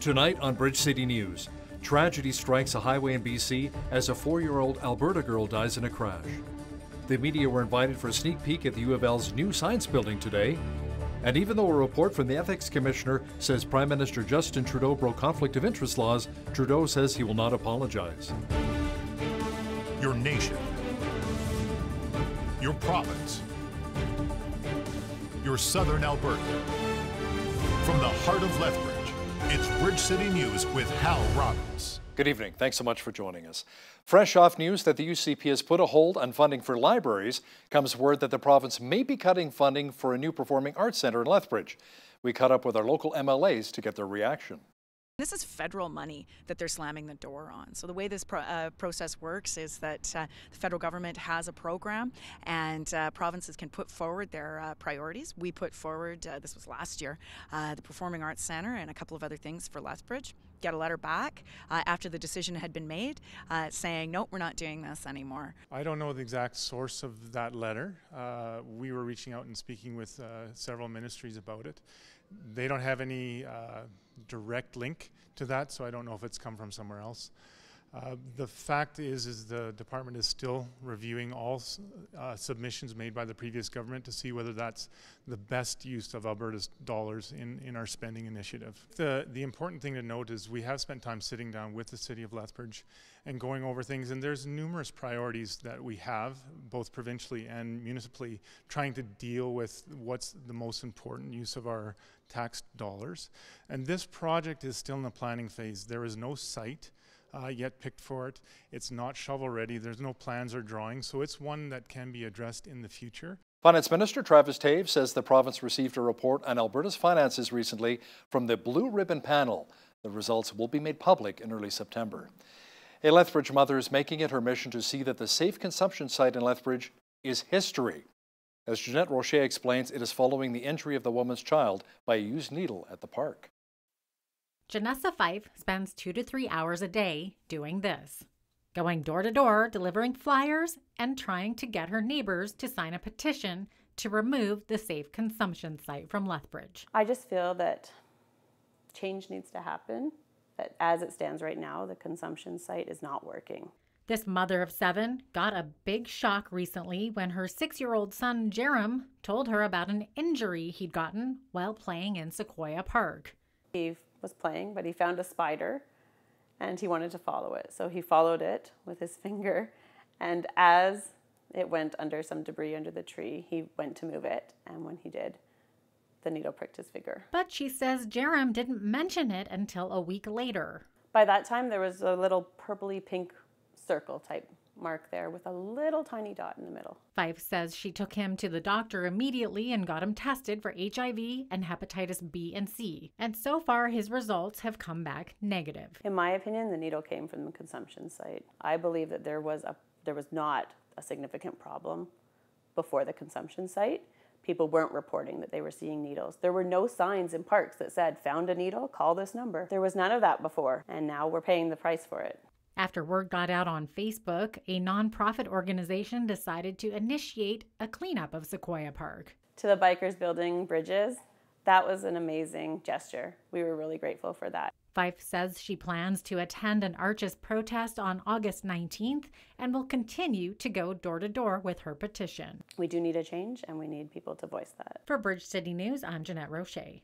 Tonight on Bridge City News, tragedy strikes a highway in BC as a 4-year-old Alberta girl dies in a crash. The media were invited for a sneak peek at the U of L's new science building today. And even though a report from the Ethics Commissioner says Prime Minister Justin Trudeau broke conflict of interest laws, Trudeau says he will not apologize. Your nation, your province, your southern Alberta. From the heart of Lethbridge, it's Bridge City News with Hal Robbins. Good evening. Thanks so much for joining us. Fresh off news that the UCP has put a hold on funding for libraries, comes word that the province may be cutting funding for a new performing arts centre in Lethbridge. We caught up with our local MLAs to get their reaction. This is federal money that they're slamming the door on. So the way this process works is that the federal government has a program and provinces can put forward their priorities. We put forward, this was last year, the Performing Arts Centre and a couple of other things for Lethbridge. Get a letter back after the decision had been made saying, no, we're not doing this anymore. I don't know the exact source of that letter. We were reaching out and speaking with several ministries about it. They don't have any direct link to that, so I don't know if it's come from somewhere else. The fact is the department is still reviewing all submissions made by the previous government to see whether that's the best use of Alberta's dollars in our spending initiative. The important thing to note is we have spent time sitting down with the City of Lethbridge and going over things, and there's numerous priorities that we have, both provincially and municipally, trying to deal with what's the most important use of our tax dollars. And this project is still in the planning phase. There is no site yet picked for it. It's not shovel ready. There's no plans or drawings, so it's one that can be addressed in the future. Finance Minister Travis Taves says the province received a report on Alberta's finances recently from the Blue Ribbon Panel. The results will be made public in early September. A Lethbridge mother is making it her mission to see that the safe consumption site in Lethbridge is history. As Jeanette Rocher explains, it is following the injury of the woman's child by a used needle at the park. Janessa Fife spends 2 to 3 hours a day doing this, going door to door, delivering flyers, and trying to get her neighbors to sign a petition to remove the safe consumption site from Lethbridge. I just feel that change needs to happen, that as it stands right now, the consumption site is not working. This mother of 7 got a big shock recently when her 6-year-old son, Jerem, told her about an injury he'd gotten while playing in Sequoia Park. He was playing, but he found a spider and he wanted to follow it. So he followed it with his finger, and as it went under some debris under the tree, he went to move it, and when he did, the needle pricked his finger. But she says Jerem didn't mention it until a week later. By that time, there was a little purpley pink circle type mark there with a little tiny dot in the middle. Fife says she took him to the doctor immediately and got him tested for HIV and hepatitis B and C. And so far, his results have come back negative. In my opinion, the needle came from the consumption site. I believe that there was not a significant problem before the consumption site. People weren't reporting that they were seeing needles. There were no signs in parks that said, found a needle, call this number. There was none of that before, and now we're paying the price for it. After word got out on Facebook, a nonprofit organization decided to initiate a cleanup of Sequoia Park. To the bikers building bridges, that was an amazing gesture. We were really grateful for that. Fife says she plans to attend an Arches protest on August 19th and will continue to go door to door with her petition. We do need a change, and we need people to voice that. For Bridge City News, I'm Jeanette Rocher.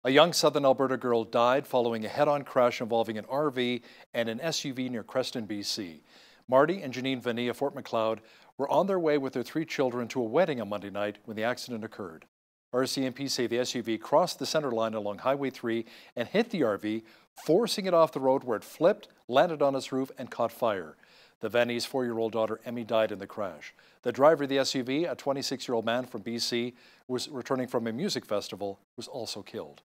A young southern Alberta girl died following a head-on crash involving an RV and an SUV near Creston, BC. Marty and Janine Vanille of Fort Macleod were on their way with their 3 children to a wedding on Monday night when the accident occurred. RCMP say the SUV crossed the center line along Highway 3 and hit the RV, forcing it off the road where it flipped, landed on its roof, and caught fire. The Vanille's 4-year-old daughter, Emmy, died in the crash. The driver of the SUV, a 26-year-old man from BC, who was returning from a music festival, was also killed.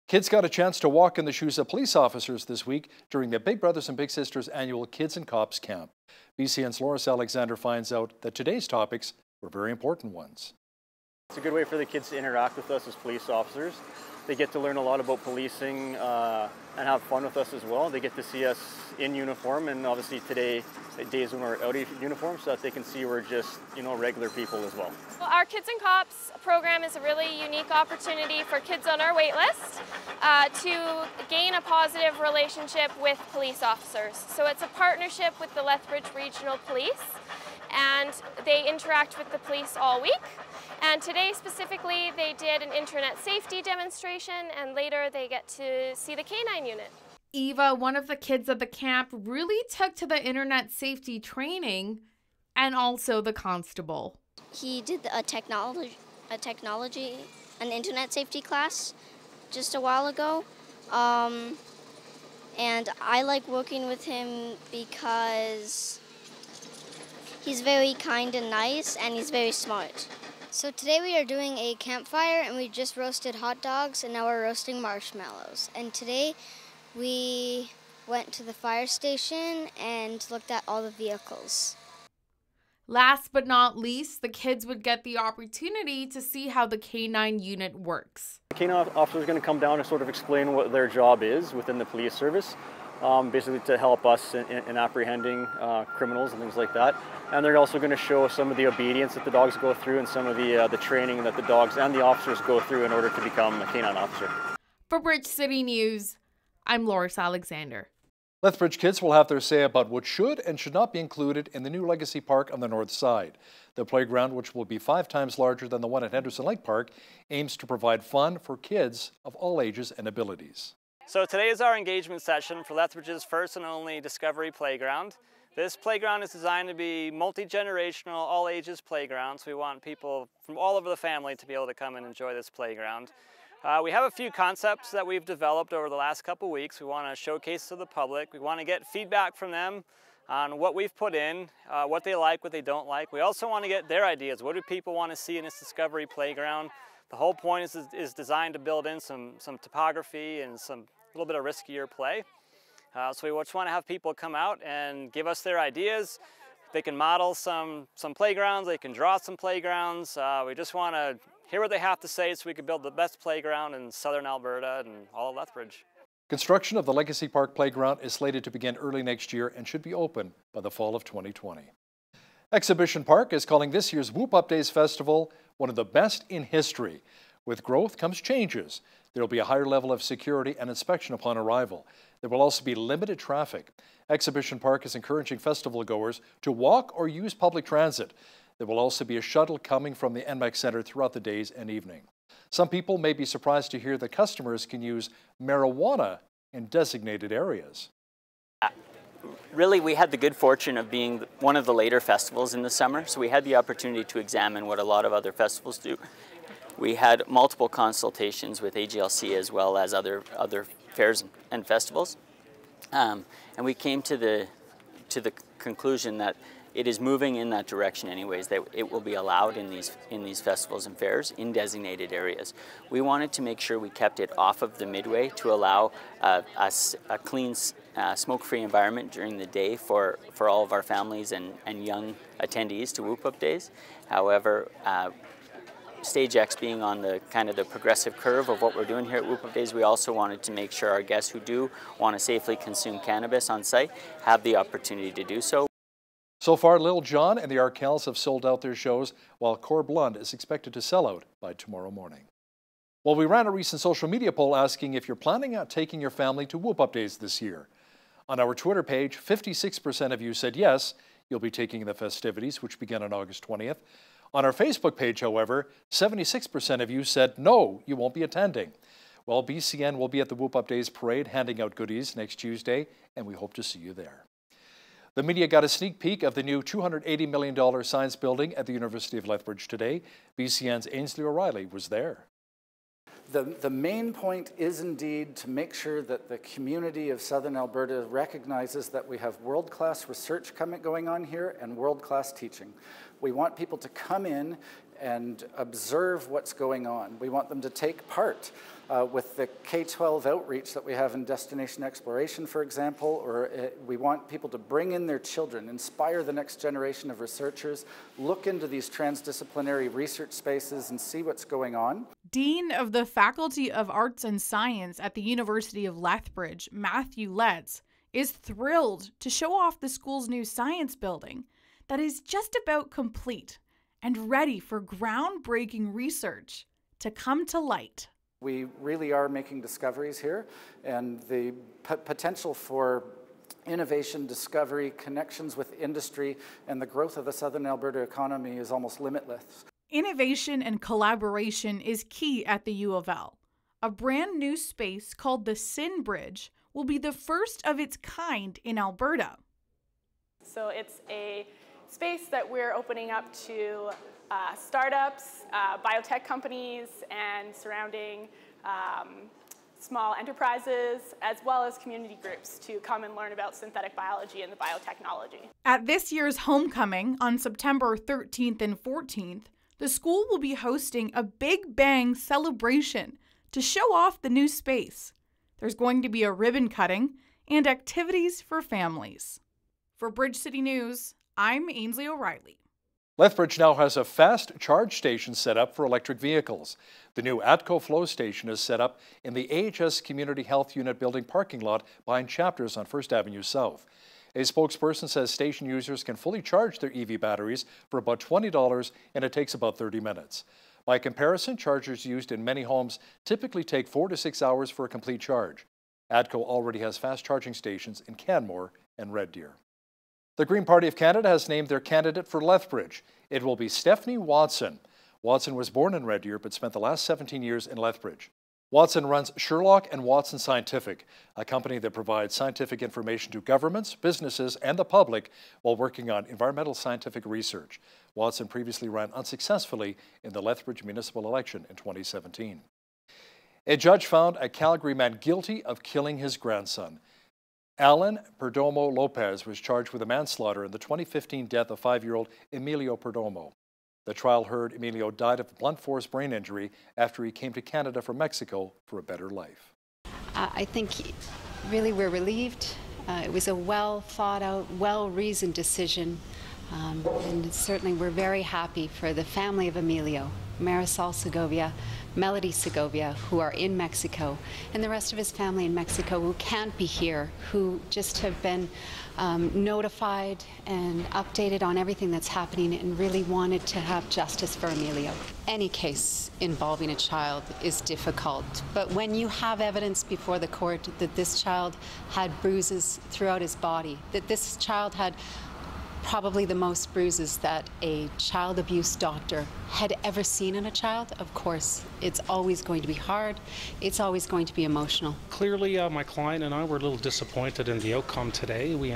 Kids got a chance to walk in the shoes of police officers this week during the Big Brothers and Big Sisters annual Kids and Cops camp. BCN's Loris Alexander finds out that today's topics were very important ones. It's a good way for the kids to interact with us as police officers. They get to learn a lot about policing and have fun with us as well. They get to see us in uniform, and obviously today, days when we're out of uniform, so that they can see we're just, regular people as well. Well, our Kids and Cops program is a really unique opportunity for kids on our wait list to gain a positive relationship with police officers. So it's a partnership with the Lethbridge Regional Police, and they interact with the police all week. And today specifically, they did an internet safety demonstration, and later they get to see the K9 unit. Eva, one of the kids at the camp, really took to the internet safety training and also the constable. He did an internet safety class just a while ago. And I like working with him because he's very kind and nice, and he's very smart. So today we are doing a campfire, and we just roasted hot dogs, and now we're roasting marshmallows. And today we went to the fire station and looked at all the vehicles. Last but not least, the kids would get the opportunity to see how the K9 unit works. The K9 officer is going to come down and sort of explain what their job is within the police service, basically to help us in apprehending criminals and things like that. And they're also going to show some of the obedience that the dogs go through and some of the training that the dogs and the officers go through in order to become a K9 officer. For Bridge City News, I'm Loris Alexander. Lethbridge kids will have their say about what should and should not be included in the new Legacy Park on the north side. The playground, which will be 5 times larger than the one at Henderson Lake Park, aims to provide fun for kids of all ages and abilities. So today is our engagement session for Lethbridge's first and only Discovery Playground. This playground is designed to be multi-generational, all ages playground, so we want people from all over the family to be able to come and enjoy this playground. We have a few concepts that we've developed over the last couple weeks. We want to showcase to the public. We want to get feedback from them on what we've put in, what they like, what they don't like. We also want to get their ideas. What do people want to see in this Discovery Playground? The whole point is designed to build in some topography and a little bit of riskier play. So we just want to have people come out and give us their ideas. They can model some playgrounds, they can draw some playgrounds. We just want to hear what they have to say so we can build the best playground in southern Alberta and all of Lethbridge. Construction of the Legacy Park Playground is slated to begin early next year and should be open by the fall of 2020. Exhibition Park is calling this year's Whoop Up Days Festival one of the best in history. With growth comes changes. There will be a higher level of security and inspection upon arrival. There will also be limited traffic. Exhibition Park is encouraging festival goers to walk or use public transit. There will also be a shuttle coming from the NMAC Centre throughout the days and evening. Some people may be surprised to hear that customers can use marijuana in designated areas. Really, we had the good fortune of being one of the later festivals in the summer, so we had the opportunity to examine what a lot of other festivals do. We had multiple consultations with AGLC as well as other fairs and festivals, and we came to the conclusion that it is moving in that direction anyways, that it will be allowed in these festivals and fairs in designated areas. We wanted to make sure we kept it off of the midway to allow a clean, smoke-free environment during the day for all of our families and young attendees to Whoop Up Days. However, Stage X being on the kind of the progressive curve of what we're doing here at Whoop Up Days, we also wanted to make sure our guests who do want to safely consume cannabis on site have the opportunity to do so. So far, Lil Jon and the Arkells have sold out their shows, while Cor Blund is expected to sell out by tomorrow morning. Well, we ran a recent social media poll asking if you're planning on taking your family to Whoop Up Days this year. On our Twitter page, 56% of you said yes, you'll be taking the festivities, which begin on August 20th. On our Facebook page, however, 76% of you said no, you won't be attending. Well, BCN will be at the Whoop Up Days parade handing out goodies next Tuesday, and we hope to see you there. The media got a sneak peek of the new $280 million science building at the University of Lethbridge today. BCN's Ainsley O'Reilly was there. The main point is indeed to make sure that the community of Southern Alberta recognizes that we have world-class research going on here and world-class teaching. We want people to come in and observe what's going on. We want them to take part with the K-12 outreach that we have in Destination Exploration, for example, or we want people to bring in their children, inspire the next generation of researchers, look into these transdisciplinary research spaces and see what's going on. Dean of the Faculty of Arts and Science at the University of Lethbridge, Matthew Letts, is thrilled to show off the school's new science building that is just about complete and ready for groundbreaking research to come to light. We really are making discoveries here, and the potential for innovation, discovery, connections with industry, and the growth of the Southern Alberta economy is almost limitless. Innovation and collaboration is key at the U of L. A brand new space called the Sin Bridge will be the first of its kind in Alberta. So it's a space that we're opening up to startups, biotech companies, and surrounding small enterprises, as well as community groups to come and learn about synthetic biology and the biotechnology. At this year's homecoming on September 13th and 14th, the school will be hosting a Big Bang celebration to show off the new space. There's going to be a ribbon cutting and activities for families. For Bridge City News, I'm Ainsley O'Reilly. Lethbridge now has a fast charge station set up for electric vehicles. The new ATCO Flow station is set up in the AHS Community Health Unit building parking lot behind Chapters on 1st Avenue South. A spokesperson says station users can fully charge their EV batteries for about $20 and it takes about 30 minutes. By comparison, chargers used in many homes typically take 4 to 6 hours for a complete charge. ATCO already has fast charging stations in Canmore and Red Deer. The Green Party of Canada has named their candidate for Lethbridge. It will be Stephanie Watson. Watson was born in Red Deer but spent the last 17 years in Lethbridge. Watson runs Sherlock and Watson Scientific, a company that provides scientific information to governments, businesses, and the public while working on environmental scientific research. Watson previously ran unsuccessfully in the Lethbridge municipal election in 2017. A judge found a Calgary man guilty of killing his grandson. Alan Perdomo Lopez was charged with a manslaughter in the 2015 death of 5-year-old Emilio Perdomo. The trial heard Emilio died of blunt force brain injury after he came to Canada from Mexico for a better life. I think really we're relieved. It was a well thought out, well-reasoned decision. And certainly we're very happy for the family of Emilio, Marisol Segovia, Melody Segovia, who are in Mexico, and the rest of his family in Mexico who can't be here, who just have been notified and updated on everything that's happening and really wanted to have justice for Emilio. Any case involving a child is difficult, but when you have evidence before the court that this child had bruises throughout his body, that this child had probably the most bruises that a child abuse doctor had ever seen in a child, of course, it's always going to be hard. It's always going to be emotional. Clearly, my client and I were a little disappointed in the outcome today. We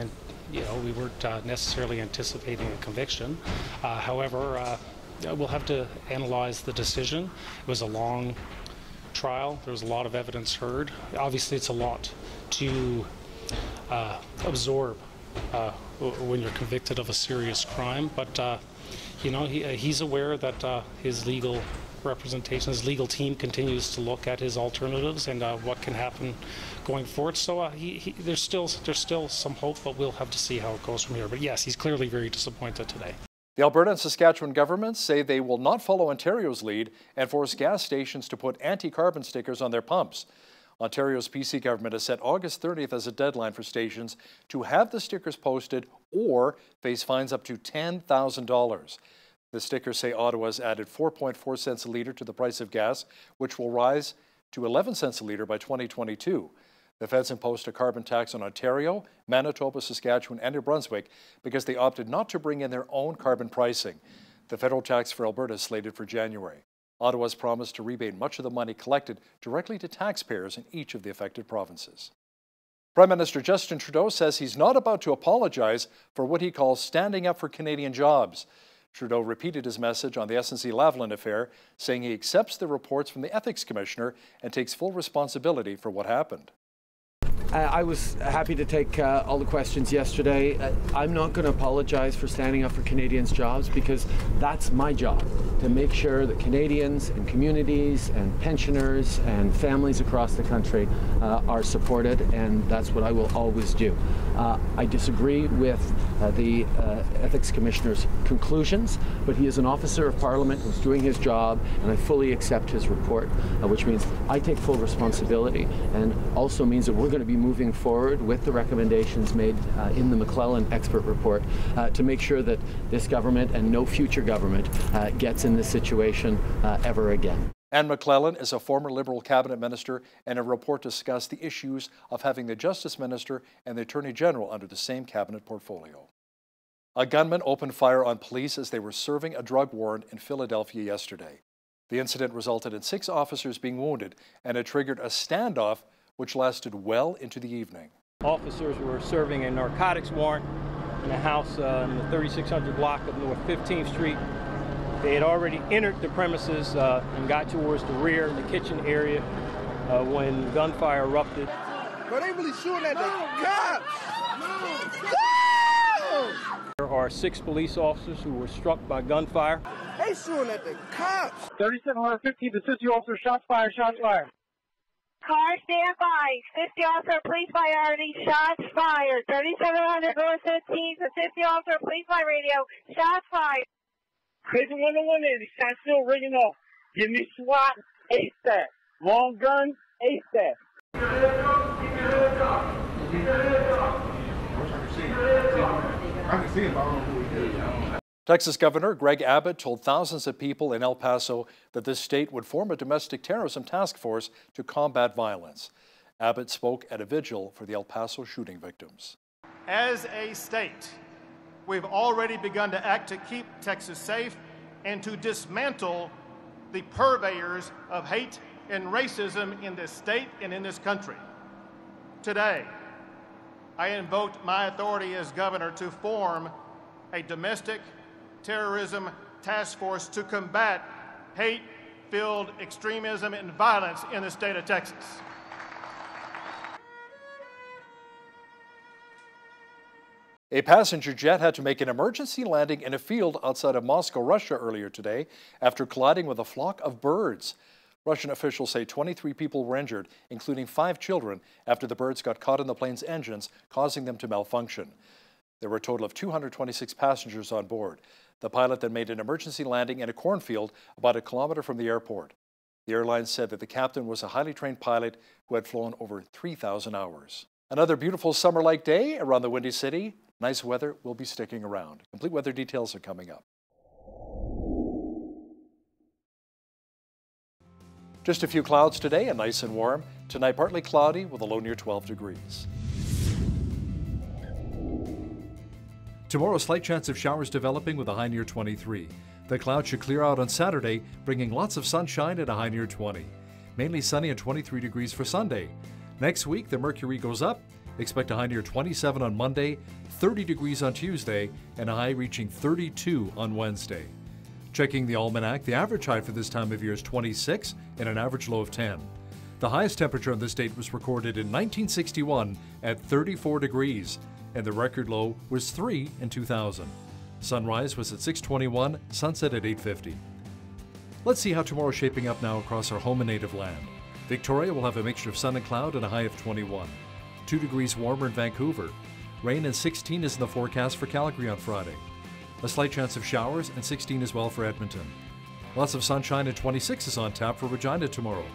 weren't necessarily anticipating a conviction. However, we'll have to analyze the decision. It was a long trial. There was a lot of evidence heard. Obviously, it's a lot to absorb when you're convicted of a serious crime, but he's aware that his legal representation, his legal team continues to look at his alternatives and what can happen going forward. So there's still some hope, but we'll have to see how it goes from here. But yes, he's clearly very disappointed today. The Alberta and Saskatchewan governments say they will not follow Ontario's lead and force gas stations to put anti-carbon stickers on their pumps. Ontario's PC government has set August 30th as a deadline for stations to have the stickers posted or face fines up to $10,000. The stickers say Ottawa's added 4.4 cents a litre to the price of gas, which will rise to 11 cents a litre by 2022. The feds imposed a carbon tax on Ontario, Manitoba, Saskatchewan, and New Brunswick because they opted not to bring in their own carbon pricing. The federal tax for Alberta is slated for January. Ottawa's promised to rebate much of the money collected directly to taxpayers in each of the affected provinces. Prime Minister Justin Trudeau says he's not about to apologize for what he calls standing up for Canadian jobs. Trudeau repeated his message on the SNC-Lavalin affair, saying he accepts the reports from the Ethics Commissioner and takes full responsibility for what happened. I was happy to take all the questions yesterday. I'm not going to apologize for standing up for Canadians' jobs because that's my job, to make sure that Canadians and communities and pensioners and families across the country are supported, and that's what I will always do. I disagree with the Ethics Commissioner's conclusions, but he is an officer of Parliament who's doing his job, and I fully accept his report, which means I take full responsibility, and also means that we're going to be moving forward with the recommendations made in the McClellan expert report to make sure that this government and no future government gets in this situation ever again. Anne McClellan is a former Liberal cabinet minister, and a report discussed the issues of having the Justice Minister and the Attorney General under the same cabinet portfolio. A gunman opened fire on police as they were serving a drug warrant in Philadelphia yesterday. The incident resulted in 6 officers being wounded, and it triggered a standoff which lasted well into the evening. Officers were serving a narcotics warrant in a house in the 3600 block of North 15th Street. They had already entered the premises and got towards the rear, the kitchen area, when gunfire erupted. But they really shooting at the cops! There are 6 police officers who were struck by gunfire. They shooting at the cops! 3750, the 50 officer, shots fired, shots fired. Car stand by. 50 officer, police priority, shots fired. 3700 North 15th, the 50 officer, police by radio, shots fired. Crazy 101 80, shots still ringing off. Give me SWAT ASAP. Long gun ASAP. I can see him, I don't know who he is. Texas Governor Greg Abbott told thousands of people in El Paso that this state would form a domestic terrorism task force to combat violence. Abbott spoke at a vigil for the El Paso shooting victims. As a state, we've already begun to act to keep Texas safe and to dismantle the purveyors of hate and racism in this state and in this country. Today, I invoke my authority as governor to form a domestic terrorism task force to combat hate-filled extremism and violence in the state of Texas. A passenger jet had to make an emergency landing in a field outside of Moscow, Russia earlier today after colliding with a flock of birds. Russian officials say 23 people were injured, including 5 children, after the birds got caught in the plane's engines, causing them to malfunction. There were a total of 226 passengers on board. The pilot then made an emergency landing in a cornfield about 1 kilometer from the airport. The airline said that the captain was a highly trained pilot who had flown over 3,000 hours. Another beautiful summer-like day around the Windy City. Nice weather will be sticking around. Complete weather details are coming up. Just a few clouds today and nice and warm. Tonight partly cloudy with a low near 12 degrees. Tomorrow, a slight chance of showers developing with a high near 23. The clouds should clear out on Saturday, bringing lots of sunshine at a high near 20. Mainly sunny and 23 degrees for Sunday. Next week, the mercury goes up. Expect a high near 27 on Monday, 30 degrees on Tuesday, and a high reaching 32 on Wednesday. Checking the almanac, the average high for this time of year is 26 and an average low of 10. The highest temperature on this date was recorded in 1961 at 34 degrees, and the record low was 3 in 2000. Sunrise was at 6:21, sunset at 8:50. Let's see how tomorrow's shaping up now across our home and native land. Victoria will have a mixture of sun and cloud and a high of 21. 2 degrees warmer in Vancouver. Rain and 16 is in the forecast for Calgary on Friday. A slight chance of showers and 16 as well for Edmonton. Lots of sunshine and 26 is on tap for Regina tomorrow.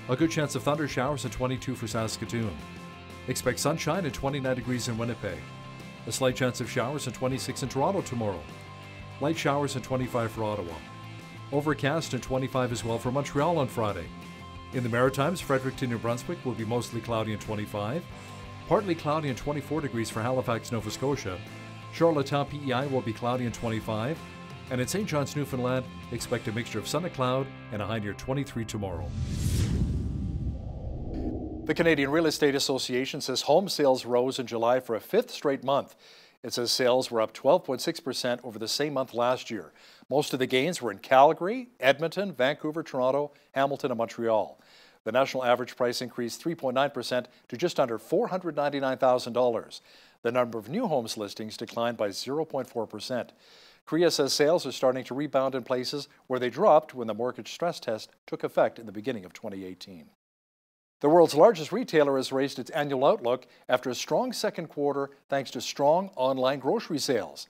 A good chance of thunder showers and 22 for Saskatoon. Expect sunshine and 29 degrees in Winnipeg. A slight chance of showers and 26 in Toronto tomorrow. Light showers and 25 for Ottawa. Overcast and 25 as well for Montreal on Friday. In the Maritimes, Fredericton, New Brunswick will be mostly cloudy and 25. Partly cloudy and 24 degrees for Halifax, Nova Scotia. Charlottetown, PEI will be cloudy and 25. And in St. John's, Newfoundland, expect a mixture of sun and cloud and a high near 23 tomorrow. The Canadian Real Estate Association says home sales rose in July for a 5th straight month. It says sales were up 12.6% over the same month last year. Most of the gains were in Calgary, Edmonton, Vancouver, Toronto, Hamilton, and Montreal. The national average price increased 3.9% to just under $499,000. The number of new homes listings declined by 0.4%. Korea says sales are starting to rebound in places where they dropped when the mortgage stress test took effect in the beginning of 2018. The world's largest retailer has raised its annual outlook after a strong second quarter thanks to strong online grocery sales.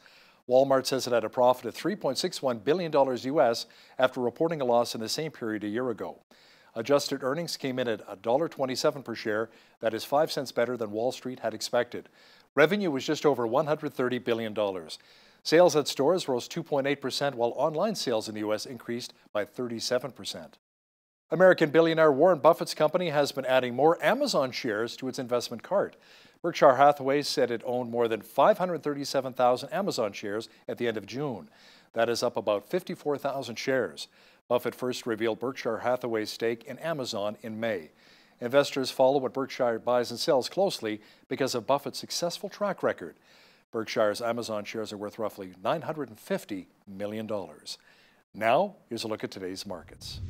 Walmart says it had a profit of $3.61 billion US after reporting a loss in the same period a year ago. Adjusted earnings came in at $1.27 per share. That is 5 cents better than Wall Street had expected. Revenue was just over $130 billion. Sales at stores rose 2.8%, while online sales in the U.S. increased by 37%. American billionaire Warren Buffett's company has been adding more Amazon shares to its investment cart. Berkshire Hathaway said it owned more than 537,000 Amazon shares at the end of June. That is up about 54,000 shares. Buffett first revealed Berkshire Hathaway's stake in Amazon in May. Investors follow what Berkshire buys and sells closely because of Buffett's successful track record. Berkshire's Amazon shares are worth roughly $950 million. Now, here's a look at today's markets.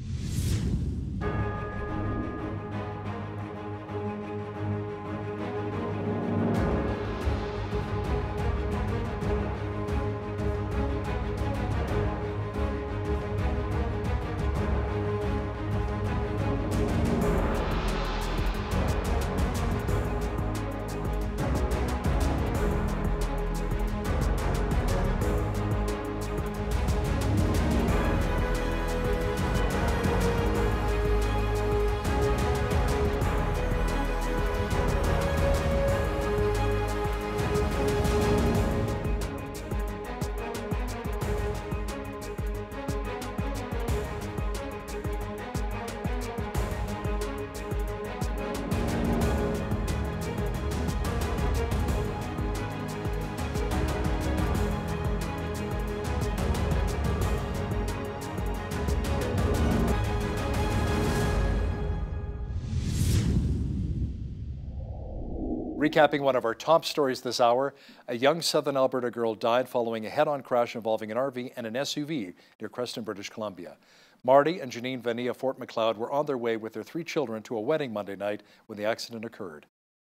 Recapping one of our top stories this hour, a young southern Alberta girl died following a head-on crash involving an RV and an SUV near Creston, British Columbia. Marty and Janine Vania of Fort Macleod were on their way with their 3 children to a wedding Monday night when the accident occurred.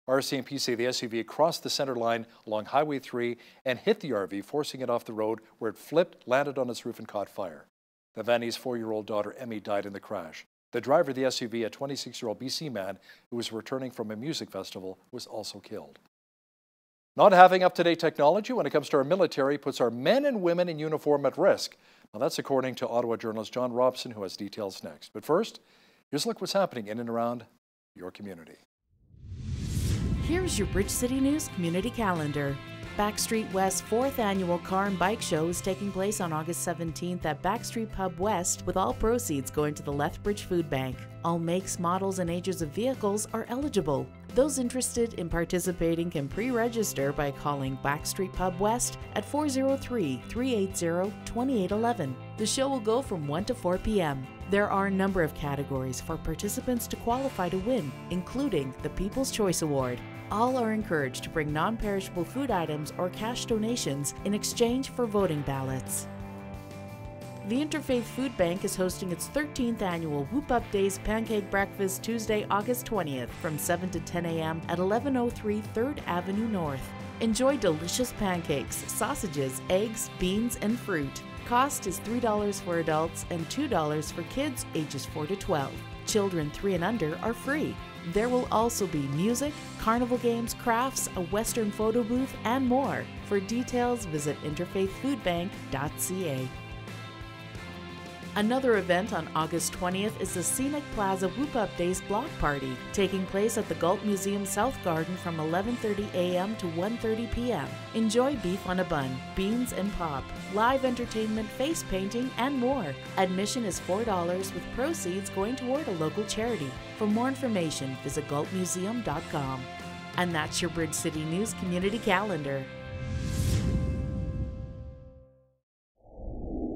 RCMP say the SUV crossed the center line along Highway 3 and hit the RV, forcing it off the road where it flipped, landed on its roof and caught fire. The Vania's 4-year-old daughter Emmy died in the crash. The driver of the SUV, a 26-year-old BC man who was returning from a music festival, was also killed. Not having up-to-date technology when it comes to our military puts our men and women in uniform at risk. Now that's according to Ottawa journalist John Robson, who has details next. But first, here's a look what's happening in and around your community. Here's your Bridge City News community calendar. Backstreet West's 4th annual Car and Bike Show is taking place on August 17th at Backstreet Pub West, with all proceeds going to the Lethbridge Food Bank. All makes, models, and ages of vehicles are eligible. Those interested in participating can pre-register by calling Backstreet Pub West at 403-380-2811. The show will go from 1 to 4 p.m. There are a number of categories for participants to qualify to win, including the People's Choice Award. All are encouraged to bring non-perishable food items or cash donations in exchange for voting ballots. The Interfaith Food Bank is hosting its 13th annual Whoop Up Days Pancake Breakfast Tuesday, August 20th from 7 to 10 a.m. at 1103 3rd Avenue North. Enjoy delicious pancakes, sausages, eggs, beans, and fruit. Cost is $3 for adults and $2 for kids ages 4 to 12. Children 3 and under are free. There will also be music, carnival games, crafts, a Western photo booth, and more. For details, visit interfaithfoodbank.ca. Another event on August 20th is the Scenic Plaza Whoop Up Days Block Party, taking place at the Galt Museum South Garden from 11:30 a.m. to 1:30 p.m. Enjoy beef on a bun, beans and pop, live entertainment, face painting, and more. Admission is $4 with proceeds going toward a local charity. For more information, visit galtmuseum.com. And that's your Bridge City News community calendar.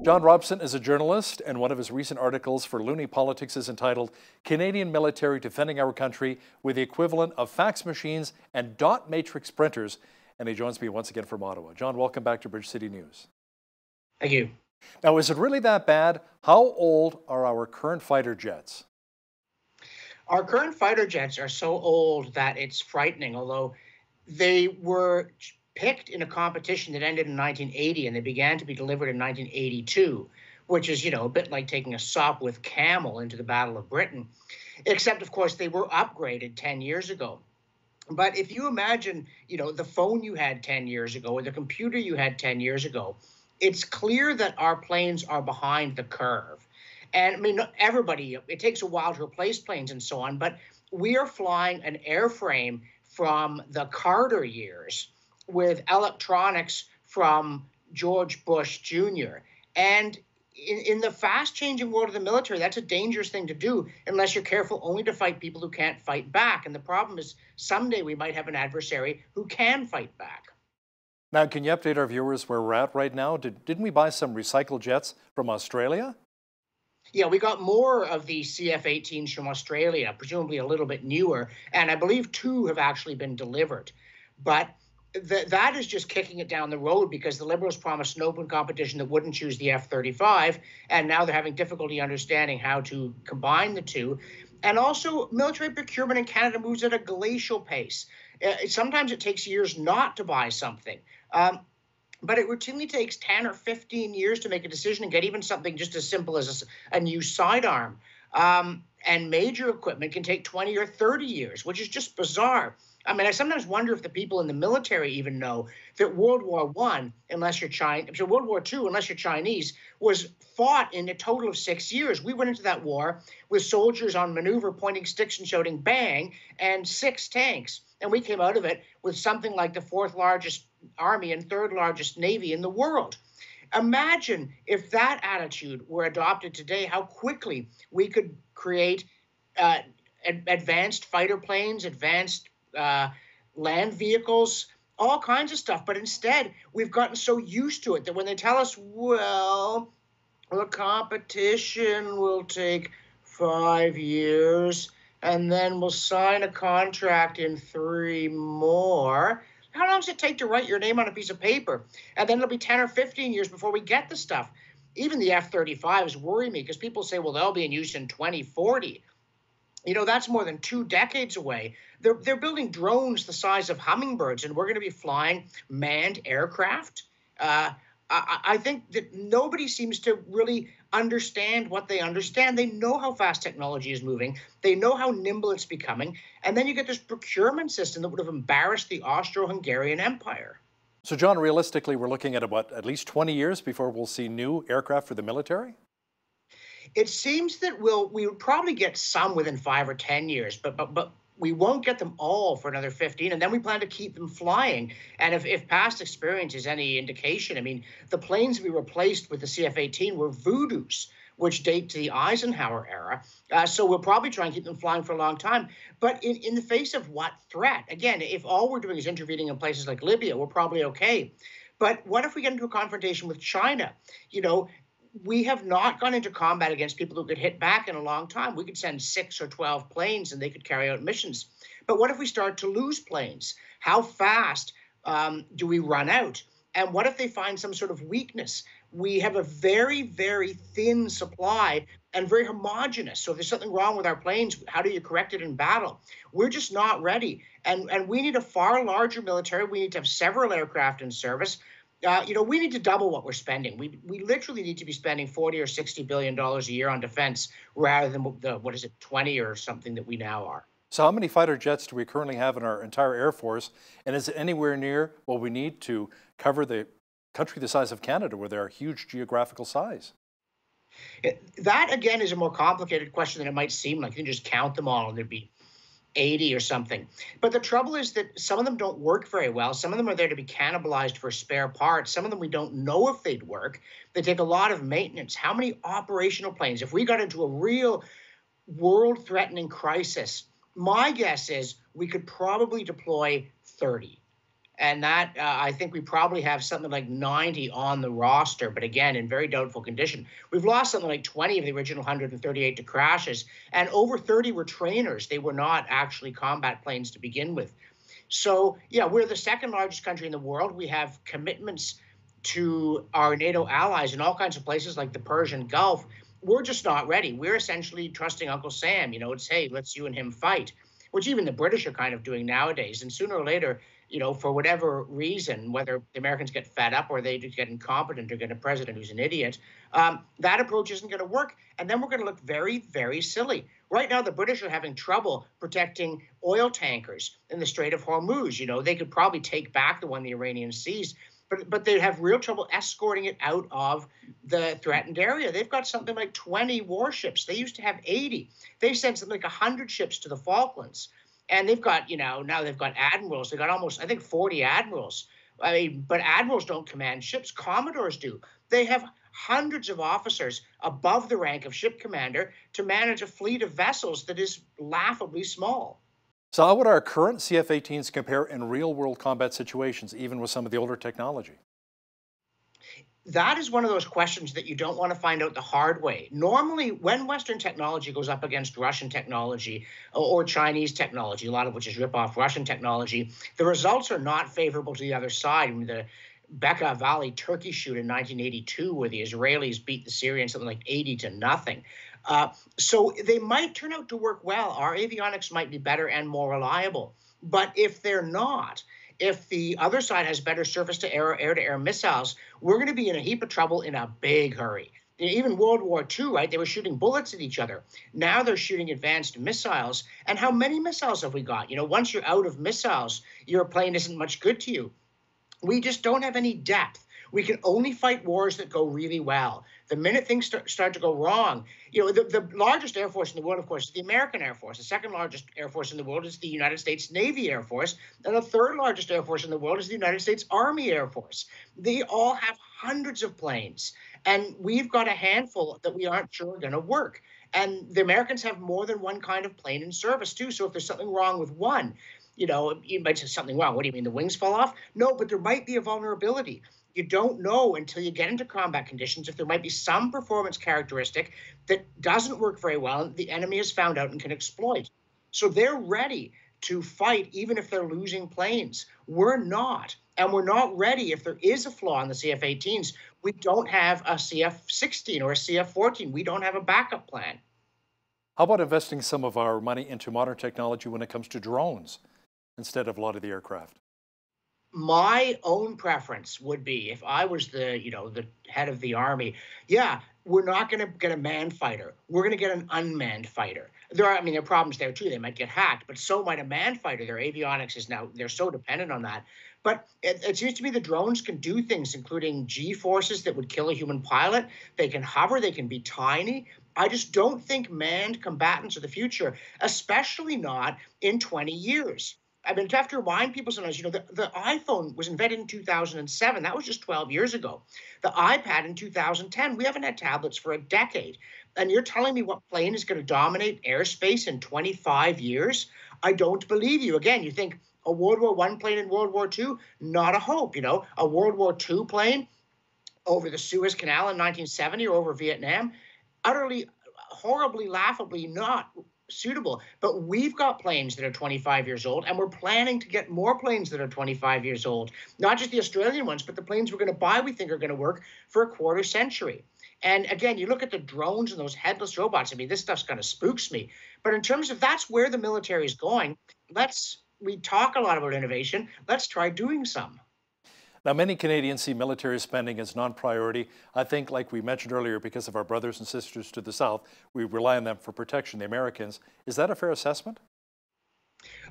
John Robson is a journalist, and one of his recent articles for Loonie Politics is entitled Canadian Military Defending Our Country with the Equivalent of Fax Machines and Dot Matrix Printers. And he joins me once again from Ottawa. John, welcome back to Bridge City News. Thank you. Now, is it really that bad? How old are our current fighter jets? Our current fighter jets are so old that it's frightening, although they were picked in a competition that ended in 1980, and they began to be delivered in 1982, which is, a bit like taking a Sopwith Camel into the Battle of Britain, except, of course, they were upgraded 10 years ago. But if you imagine, the phone you had 10 years ago or the computer you had 10 years ago, it's clear that our planes are behind the curve. And I mean, everybody, it takes a while to replace planes and so on, but we are flying an airframe from the Carter years with electronics from George Bush Jr. And in the fast-changing world of the military, that's a dangerous thing to do unless you're careful only to fight people who can't fight back. And the problem is someday we might have an adversary who can fight back. Now, can you update our viewers where we're at right now? Didn't we buy some recycled jets from Australia? Yeah, we got more of the CF-18s from Australia, presumably a little bit newer, and I believe 2 have actually been delivered. But that is just kicking it down the road because the Liberals promised an open competition that wouldn't choose the F-35, and now they're having difficulty understanding how to combine the two. And also, military procurement in Canada moves at a glacial pace. Sometimes it takes years not to buy something. But it routinely takes 10 or 15 years to make a decision and get even something just as simple as a new sidearm. And major equipment can take 20 or 30 years, which is just bizarre. I mean, I sometimes wonder if the people in the military even know that World War I, unless you're Chinese, so World War II, unless you're Chinese, was fought in a total of 6 years. We went into that war with soldiers on maneuver pointing sticks and shouting bang and 6 tanks. And we came out of it with something like the 4th largest army and 3rd largest navy in the world. Imagine if that attitude were adopted today, how quickly we could create advanced fighter planes, advanced land vehicles, all kinds of stuff. But instead, we've gotten so used to it that when they tell us, well, the competition will take 5 years, and then we'll sign a contract in 3 more. How long does it take to write your name on a piece of paper? And then it'll be 10 or 15 years before we get the stuff. Even the F-35s worry me because people say, well, they'll be in use in 2040. That's more than 2 decades away. They're building drones the size of hummingbirds, and we're going to be flying manned aircraft. I think that nobody seems to really understand what they understand. They know how fast technology is moving. They know how nimble it's becoming. And then you get this procurement system that would have embarrassed the Austro-Hungarian Empire. So, John, realistically, we're looking at at least 20 years before we'll see new aircraft for the military? It seems that we would probably get some within 5 or 10 years, but we won't get them all for another 15, and then we plan to keep them flying. And if past experience is any indication, I mean, the planes we replaced with the CF-18 were Voodoos, which date to the Eisenhower era. So we'll probably try and keep them flying for a long time. But in the face of what threat? Again, if all we're doing is intervening in places like Libya, we're probably okay. But what if we get into a confrontation with China? We have not gone into combat against people who could hit back in a long time. We could send 6 or 12 planes and they could carry out missions. But what if we start to lose planes? How fast do we run out? And what if they find some sort of weakness? We have a very, very thin supply and very homogenous. So if there's something wrong with our planes, how do you correct it in battle? We're just not ready. And we need a far larger military. We need to have several aircraft in service. We need to double what we're spending. We literally need to be spending $40 or $60 billion a year on defense rather than the 20 or something that we now are. So how many fighter jets do we currently have in our entire Air Force? And is it anywhere near what we need to cover the country the size of Canada, where they're a huge geographical size? That, again, is a more complicated question than it might seem. Like you can just count them all and there'd be 80 or something. But the trouble is that some of them don't work very well. Some of them are there to be cannibalized for spare parts. Some of them we don't know if they'd work. They take a lot of maintenance. How many operational planes? If we got into a real world-threatening crisis, my guess is we could probably deploy 30. And that, I think we probably have something like 90 on the roster, but again, in very doubtful condition. We've lost something like 20 of the original 138 to crashes, and over 30 were trainers. They were not actually combat planes to begin with. So, yeah, we're the 2nd largest country in the world. We have commitments to our NATO allies in all kinds of places like the Persian Gulf. We're just not ready. We're essentially trusting Uncle Sam. It's, hey, let's you and him fight, which even the British are kind of doing nowadays. And sooner or later, for whatever reason, whether the Americans get fed up or they just get incompetent or get a president who's an idiot, that approach isn't going to work. And then we're going to look very, very silly. Right now, the British are having trouble protecting oil tankers in the Strait of Hormuz. They could probably take back the one the Iranians seized, but they have real trouble escorting it out of the threatened area. They've got something like 20 warships. They used to have 80. They sent something like 100 ships to the Falklands. And they've got, now they've got admirals. They've got almost, I think, 40 admirals. But admirals don't command ships. Commodores do. They have hundreds of officers above the rank of ship commander to manage a fleet of vessels that is laughably small. So how would our current CF-18s compare in real-world combat situations, even with some of the older technology? That is one of those questions that you don't want to find out the hard way. Normally, when Western technology goes up against Russian technology or Chinese technology, a lot of which is rip-off Russian technology, the results are not favorable to the other side. The Bekaa Valley turkey shoot in 1982, where the Israelis beat the Syrians something like 80-0. So they might turn out to work well. Our avionics might be better and more reliable. But if they're not, if the other side has better surface-to-air, air-to-air missiles, we're going to be in a heap of trouble in a big hurry. Even World War II, right, they were shooting bullets at each other. Now they're shooting advanced missiles. And how many missiles have we got? Once you're out of missiles, your plane isn't much good to you. We just don't have any depth. We can only fight wars that go really well. The minute things start to go wrong, the largest Air Force in the world, of course, is the American Air Force. The second largest Air Force in the world is the United States Navy Air Force. And the third largest Air Force in the world is the United States Army Air Force. They all have hundreds of planes. And we've got a handful that we aren't sure are going to work. And the Americans have more than one kind of plane in service, too. So if there's something wrong with one, you might say something wrong. What do you mean, the wings fall off? No, but there might be a vulnerability. You don't know until you get into combat conditions if there might be some performance characteristic that doesn't work very well and the enemy has found out and can exploit. So they're ready to fight even if they're losing planes. We're not. And we're not ready if there is a flaw in the CF-18s. We don't have a CF-16 or a CF-14. We don't have a backup plan. How about investing some of our money into modern technology when it comes to drones instead of a lot of the aircraft? My own preference would be, if I was the head of the Army, we're not going to get a manned fighter. We're going to get an unmanned fighter. There are problems there too. They might get hacked, but so might a manned fighter. Their avionics is now, they're so dependent on that. But it seems to me the drones can do things, including G-forces that would kill a human pilot. They can hover, they can be tiny. I just don't think manned combatants are the future, especially not in 20 years. I have to remind people sometimes, the iPhone was invented in 2007. That was just 12 years ago. The iPad in 2010. We haven't had tablets for a decade. And you're telling me what plane is going to dominate airspace in 25 years? I don't believe you. Again, you think a World War I plane in World War II? Not a hope. A World War II plane over the Suez Canal in 1970 or over Vietnam? Utterly, horribly, laughably not suitable. But we've got planes that are 25 years old, and we're planning to get more planes that are 25 years old. Not just the Australian ones, but the planes we're going to buy we think are going to work for a quarter century. And again, you look at the drones and those headless robots. This stuff's kind of spooks me. But in terms of that's where the military is going, we talk a lot about innovation. Let's try doing some. Now, many Canadians see military spending as non-priority. I think, like we mentioned earlier, because of our brothers and sisters to the south, we rely on them for protection, the Americans. Is that a fair assessment?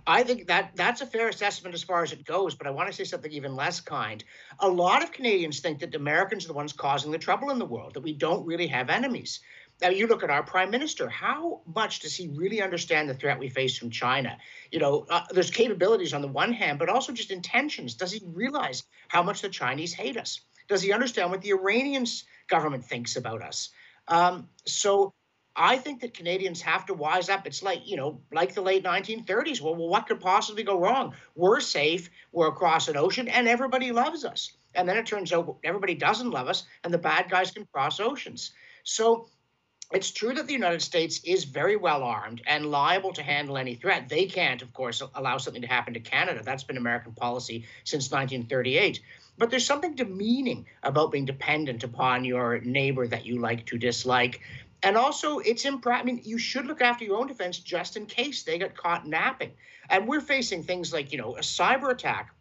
I think that's a fair assessment as far as it goes, but I want to say something even less kind. A lot of Canadians think that the Americans are the ones causing the trouble in the world, that we don't really have enemies. Now, you look at our prime minister. How much does he really understand the threat we face from China? There's capabilities on the one hand, but also just intentions. Does he realize how much the Chinese hate us? Does he understand what the Iranian government thinks about us? So I think that Canadians have to wise up. It's like, like the late 1930s. Well, what could possibly go wrong? We're safe. We're across an ocean, and everybody loves us. And then it turns out everybody doesn't love us, and the bad guys can cross oceans. So it's true that the United States is very well armed and liable to handle any threat. They can't, of course, allow something to happen to Canada. That's been American policy since 1938. But there's something demeaning about being dependent upon your neighbor that you like to dislike. And also, it's you should look after your own defense just in case they get caught napping. And we're facing things like, a cyber attack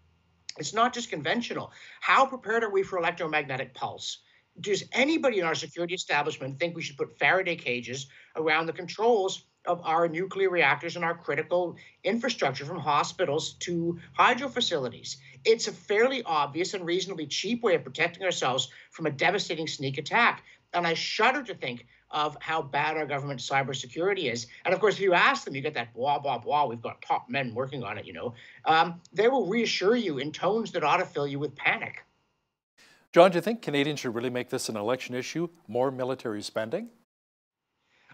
It's not just conventional. How prepared are we for electromagnetic pulse? Does anybody in our security establishment think we should put Faraday cages around the controls of our nuclear reactors and our critical infrastructure, from hospitals to hydro facilities? It's a fairly obvious and reasonably cheap way of protecting ourselves from a devastating sneak attack. And I shudder to think of how bad our government cybersecurity is. And of course, if you ask them, you get that blah, blah, blah, we've got top men working on it, you know. They will reassure you in tones that ought to fill you with panic. John, do you think Canadians should really make this an election issue, more military spending?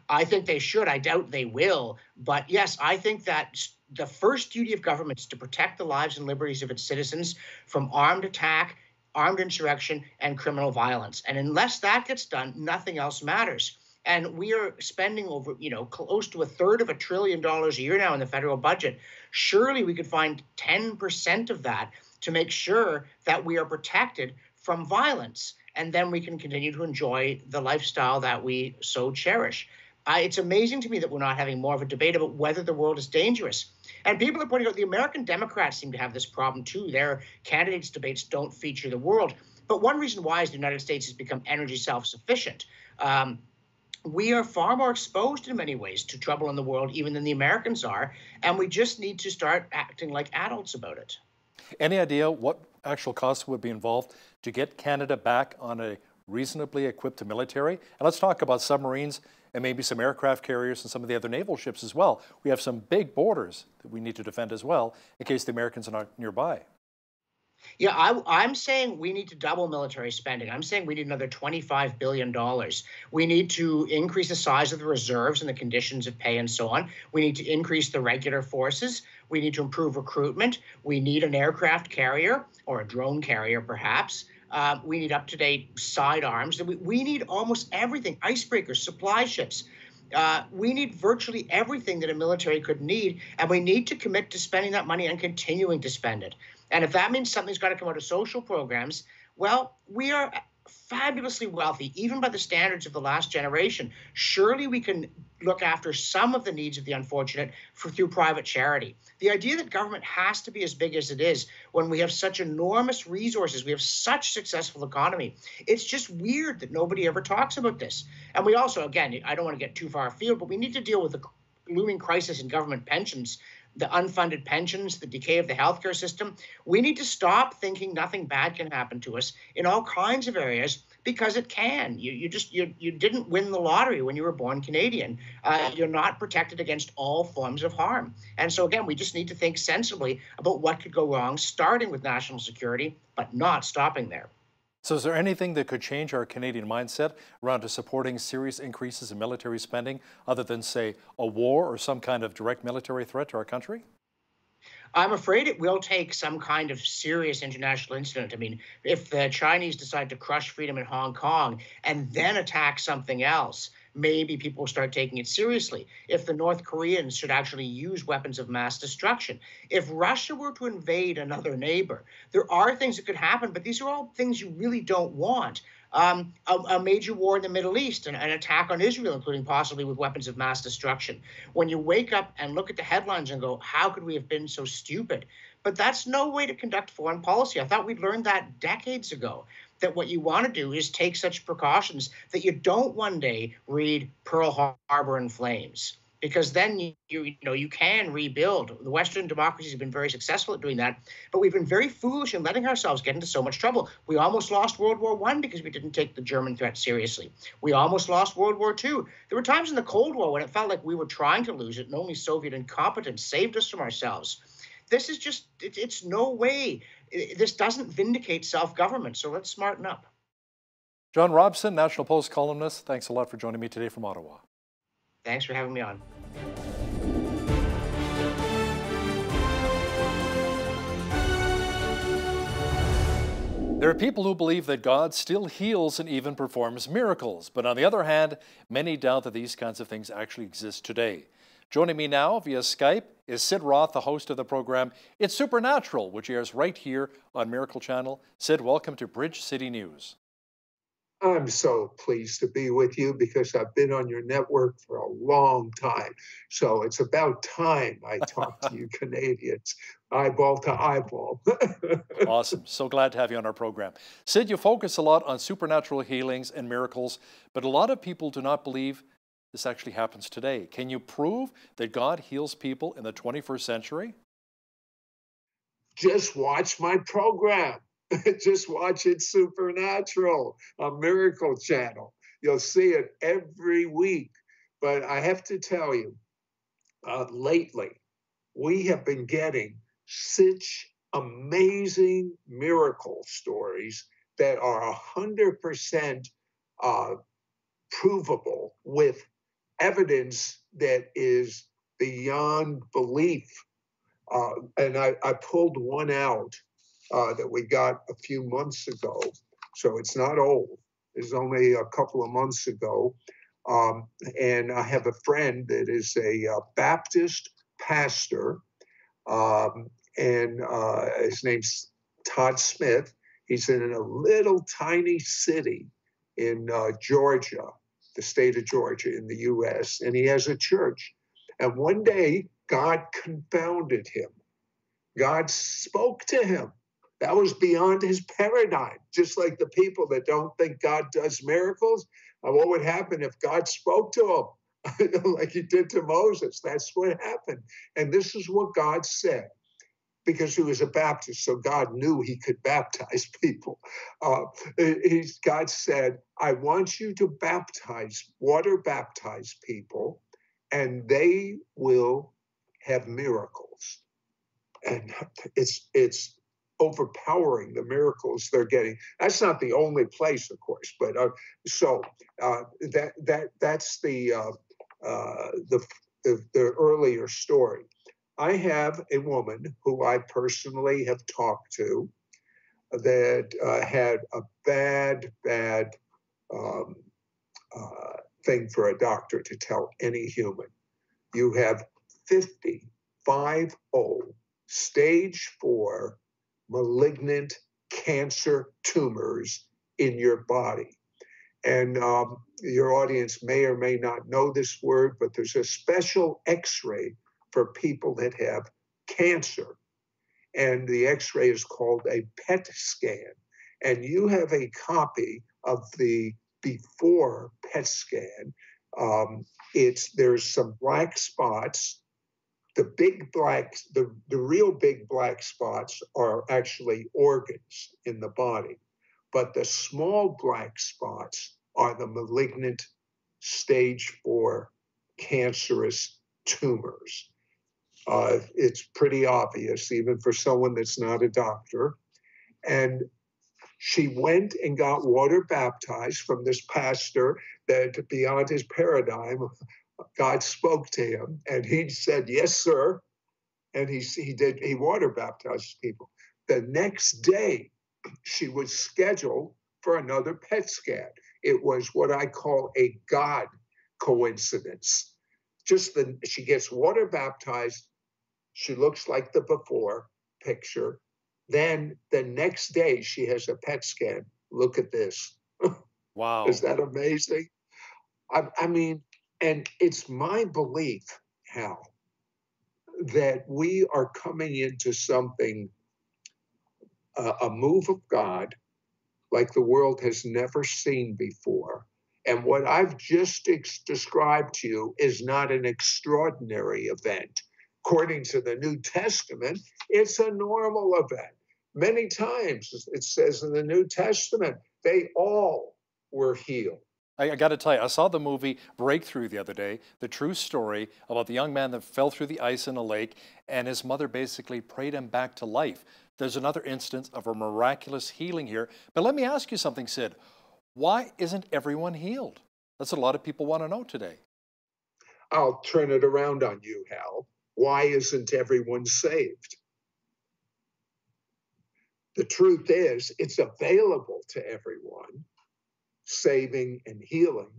I think they should. I doubt they will. But yes, I think that the first duty of government is to protect the lives and liberties of its citizens from armed attack, armed insurrection, and criminal violence. And unless that gets done, nothing else matters. And we are spending over, close to $1/3 trillion a year now in the federal budget. Surely we could find 10% of that to make sure that we are protected from violence. And then we can continue to enjoy the lifestyle that we so cherish. It's amazing to me that we're not having more of a debate about whether the world is dangerous. And people are pointing out the American Democrats seem to have this problem too. Their candidates' debates don't feature the world. But one reason why is the United States has become energy self-sufficient. We are far more exposed in many ways to trouble in the world even than the Americans are. And we just need to start acting like adults about it. Any idea what actual costs would be involved to get Canada back on a reasonably equipped military? And let's talk about submarines and maybe some aircraft carriers and some of the other naval ships as well. We have some big borders that we need to defend as well in case the Americans are not nearby. Yeah, I'm saying we need to double military spending. I'm saying we need another $25 billion. We need to increase the size of the reserves and the conditions of pay and so on. We need to increase the regular forces. We need to improve recruitment. We need an aircraft carrier or a drone carrier, perhaps. We need up-to-date sidearms. We need almost everything, icebreakers, supply ships. We need virtually everything that a military could need, and we need to commit to spending that money and continuing to spend it. And if that means something's got to come out of social programs, well, we are fabulously wealthy, even by the standards of the last generation. Surely we can look after some of the needs of the unfortunate through private charity. The idea that government has to be as big as it is when we have such enormous resources, we have such successful economy, it's just weird that nobody ever talks about this. And we also, again, I don't want to get too far afield, but we need to deal with the looming crisis in government pensions, the unfunded pensions, the decay of the healthcare system. We need to stop thinking nothing bad can happen to us in all kinds of areas, because it can. You didn't win the lottery when you were born Canadian. You're not protected against all forms of harm. And so again, we just need to think sensibly about what could go wrong, starting with national security, but not stopping there. So is there anything that could change our Canadian mindset around to supporting serious increases in military spending other than, say, a war or some kind of direct military threat to our country? I'm afraid it will take some kind of serious international incident. I mean, if the Chinese decide to crush freedom in Hong Kong and then attack something else, maybe people will start taking it seriously. If the North Koreans should actually use weapons of mass destruction, if Russia were to invade another neighbor, there are things that could happen, but these are all things you really don't want. A major war in the Middle East, an attack on Israel, including possibly with weapons of mass destruction. When you wake up and look at the headlines and go, how could we have been so stupid? But that's no way to conduct foreign policy. I thought we'd learned that decades ago, that what you want to do is take such precautions that you don't one day read Pearl Harbor in flames, because then you can rebuild. The Western democracies have been very successful at doing that, but we've been very foolish in letting ourselves get into so much trouble. We almost lost World War I because we didn't take the German threat seriously. We almost lost World War II. There were times in the Cold War when it felt like we were trying to lose it, and only Soviet incompetence saved us from ourselves. This is just, it's no way. This doesn't vindicate self-government, so let's smarten up. John Robson, National Post columnist, thanks a lot for joining me today from Ottawa. Thanks for having me on. There are people who believe that God still heals and even performs miracles, but on the other hand, many doubt that these kinds of things actually exist today. Joining me now via Skype is Sid Roth, the host of the program It's Supernatural, which airs right here on Miracle Channel. Sid, welcome to Bridge City News. I'm so pleased to be with you because I've been on your network for a long time. So it's about time I talk to you Canadians, eyeball to eyeball. Awesome. So glad to have you on our program. Sid, you focus a lot on supernatural healings and miracles, but a lot of people do not believe this actually happens today. Can you prove that God heals people in the 21st century? Just watch my program. Just watch it Supernatural on Miracle Channel. You'll see it every week. But I have to tell you, lately, we have been getting such amazing miracle stories that are 100% provable with evidence that is beyond belief. And I pulled one out that we got a few months ago. So it's not old. It's only a couple of months ago. And I have a friend that is a Baptist pastor, and his name's Todd Smith. He's in a little tiny city in Georgia, the state of Georgia in the U.S., and he has a church. And one day, God confounded him. God spoke to him. That was beyond his paradigm, just like the people that don't think God does miracles. What would happen if God spoke to him like he did to Moses? That's what happened. And this is what God said, because he was a Baptist, so God knew he could baptize people. God said, I want you to water baptize people, and they will have miracles. And it's overpowering, the miracles they're getting. That's not the only place, of course, but that's the earlier story. I have a woman who I personally have talked to that had a bad thing for a doctor to tell any human. You have 50 stage 4 malignant cancer tumors in your body. And your audience may or may not know this word, but there's a special X-ray for people that have cancer. And the X-ray is called a PET scan. And you have a copy of the before PET scan. There's some black spots. The real big black spots are actually organs in the body, but the small black spots are the malignant stage 4 cancerous tumors. It's pretty obvious, even for someone that's not a doctor. And she went and got water baptized from this pastor that beyond his paradigm, God spoke to him, and he said, yes, sir. And he water baptized people. The next day, she was scheduled for another PET scan. It was what I call a God coincidence. She gets water baptized. She looks like the before picture. Then the next day, she has a PET scan. Look at this. Wow. Is that amazing? I mean, and it's my belief, Hal, that we are coming into something, a move of God like the world has never seen before. And what I've just described to you is not an extraordinary event. According to the New Testament, it's a normal event. Many times it says in the New Testament, they all were healed. I got to tell you, I saw the movie Breakthrough the other day, the true story about the young man that fell through the ice in a lake, and his mother basically prayed him back to life. There's another instance of a miraculous healing here. But let me ask you something, Sid. Why isn't everyone healed? That's what a lot of people want to know today. I'll turn it around on you, Hal. Why isn't everyone saved? The truth is, it's available to everyone, saving and healing,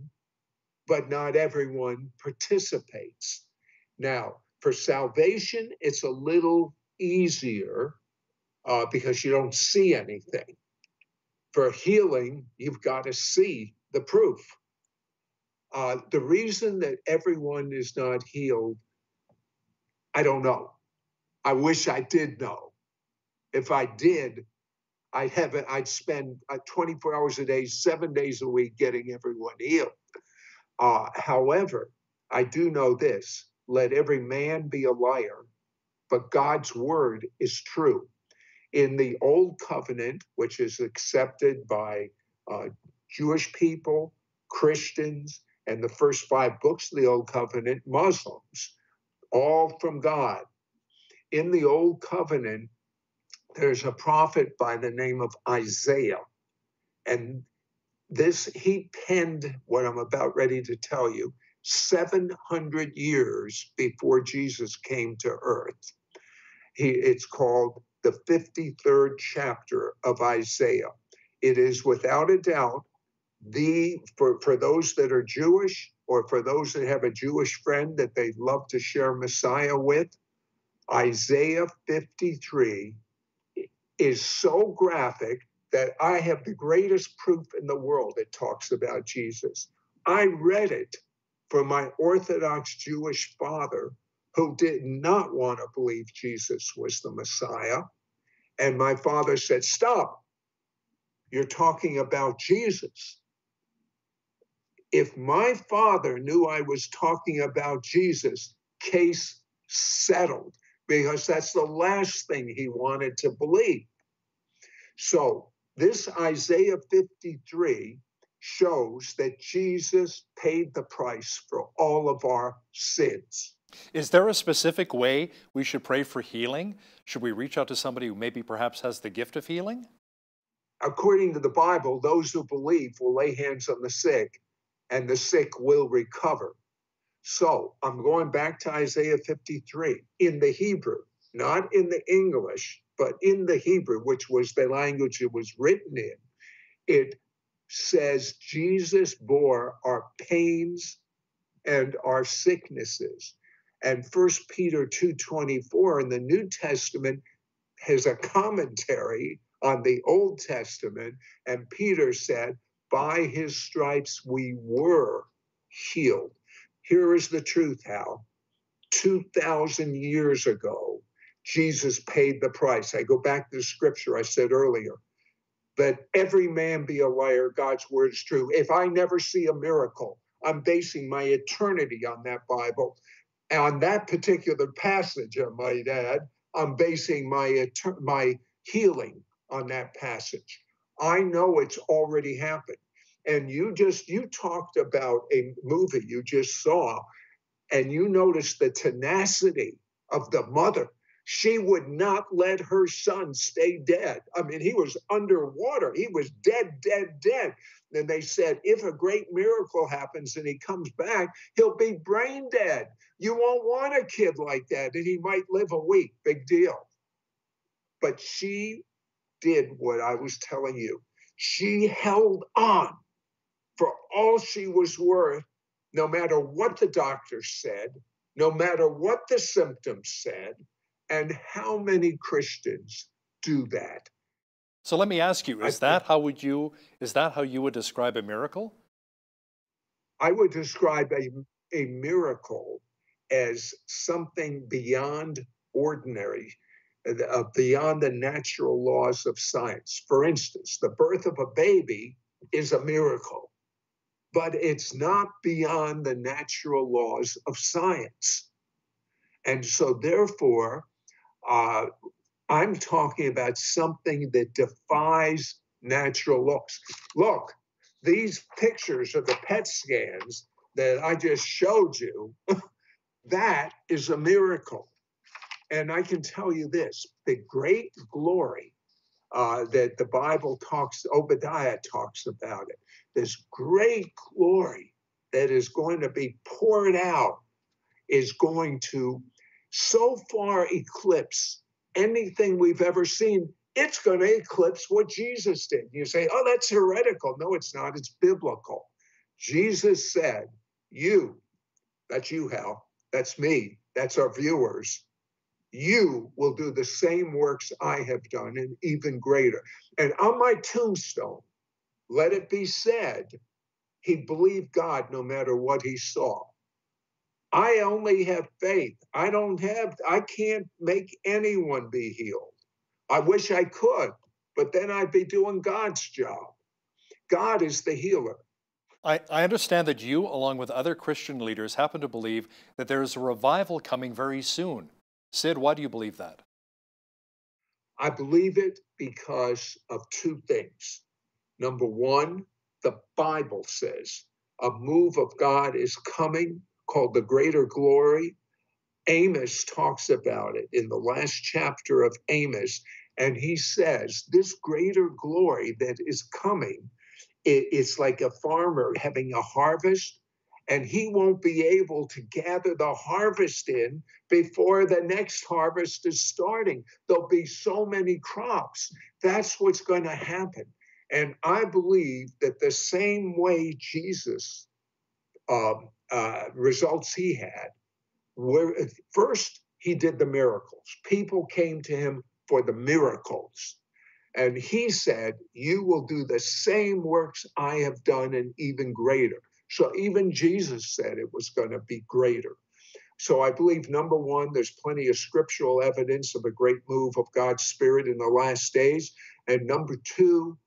but not everyone participates. Now, for salvation, it's a little easier because you don't see anything. For healing, you've got to see the proof. The reason that everyone is not healed, I don't know. I wish I did know. If I did, I'd spend 24 hours a day, 7 days a week getting everyone healed. However, I do know this: let every man be a liar, but God's word is true. In the Old Covenant, which is accepted by Jewish people, Christians, and the first 5 books of the Old Covenant, Muslims, all from God. In the Old Covenant, there's a prophet by the name of Isaiah. And he penned what I'm about ready to tell you 700 years before Jesus came to earth. It's called the 53rd chapter of Isaiah. It is without a doubt for those that are Jewish, or for those that have a Jewish friend that they'd love to share Messiah with, Isaiah 53 is so graphic that I have the greatest proof in the world it talks about Jesus. I read it for my Orthodox Jewish father, who did not want to believe Jesus was the Messiah. And my father said, "Stop. You're talking about Jesus." If my father knew I was talking about Jesus, case settled, because that's the last thing he wanted to believe. So this Isaiah 53 shows that Jesus paid the price for all of our sins. Is there a specific way we should pray for healing? Should we reach out to somebody who maybe perhaps has the gift of healing? According to the Bible, those who believe will lay hands on the sick, and the sick will recover. So I'm going back to Isaiah 53 in the Hebrew, not in the English, but in the Hebrew, which was the language it was written in. It says Jesus bore our pains and our sicknesses. And 1 Peter 2:24 in the New Testament has a commentary on the Old Testament, and Peter said, by his stripes we were healed. Here is the truth, Hal. 2,000 years ago, Jesus paid the price. I go back to the scripture I said earlier. Let every man be a liar. God's word is true. If I never see a miracle, I'm basing my eternity on that Bible. And on that particular passage, I might add, I'm basing my healing on that passage. I know it's already happened. And you talked about a movie you just saw, and you noticed the tenacity of the mother. She would not let her son stay dead. I mean, he was underwater. He was dead, dead, dead. Then they said, if a great miracle happens and he comes back, he'll be brain dead. You won't want a kid like that, and he might live a week. Big deal. But she did what I was telling you. She held on for all she was worth, no matter what the doctor said, no matter what the symptoms said. And how many Christians do that? So let me ask you, is that how you would describe a miracle? I would describe a miracle as something beyond ordinary, beyond the natural laws of science. For instance, the birth of a baby is a miracle, but it's not beyond the natural laws of science. And so therefore, I'm talking about something that defies natural laws. Look, these pictures of the PET scans that I just showed you, that is a miracle. And I can tell you this, the great glory that the Bible Obadiah talks about it, this great glory that is going to be poured out is going to so far eclipse anything we've ever seen. It's going to eclipse what Jesus did. You say, oh, that's heretical. No, it's not. It's biblical. Jesus said, that's you, Hal. That's me. That's our viewers. you will do the same works I have done and even greater. And on my tombstone, let it be said, he believed God no matter what he saw. I only have faith. I can't make anyone be healed. I wish I could, but then I'd be doing God's job. God is the healer. I understand that you, along with other Christian leaders, happen to believe that there is a revival coming very soon. Sid, why do you believe that? I believe it because of two things. Number one, the Bible says a move of God is coming called the greater glory. Amos talks about it in the last chapter of Amos, and he says this greater glory that is coming, it's like a farmer having a harvest, and he won't be able to gather the harvest in before the next harvest is starting. There'll be so many crops. That's what's going to happen. And I believe that the same way Jesus results he had, where first he did the miracles. People came to him for the miracles. And he said, you will do the same works I have done and even greater. So even Jesus said it was going to be greater. So I believe, number one, there's plenty of scriptural evidence of a great move of God's Spirit in the last days. And number two,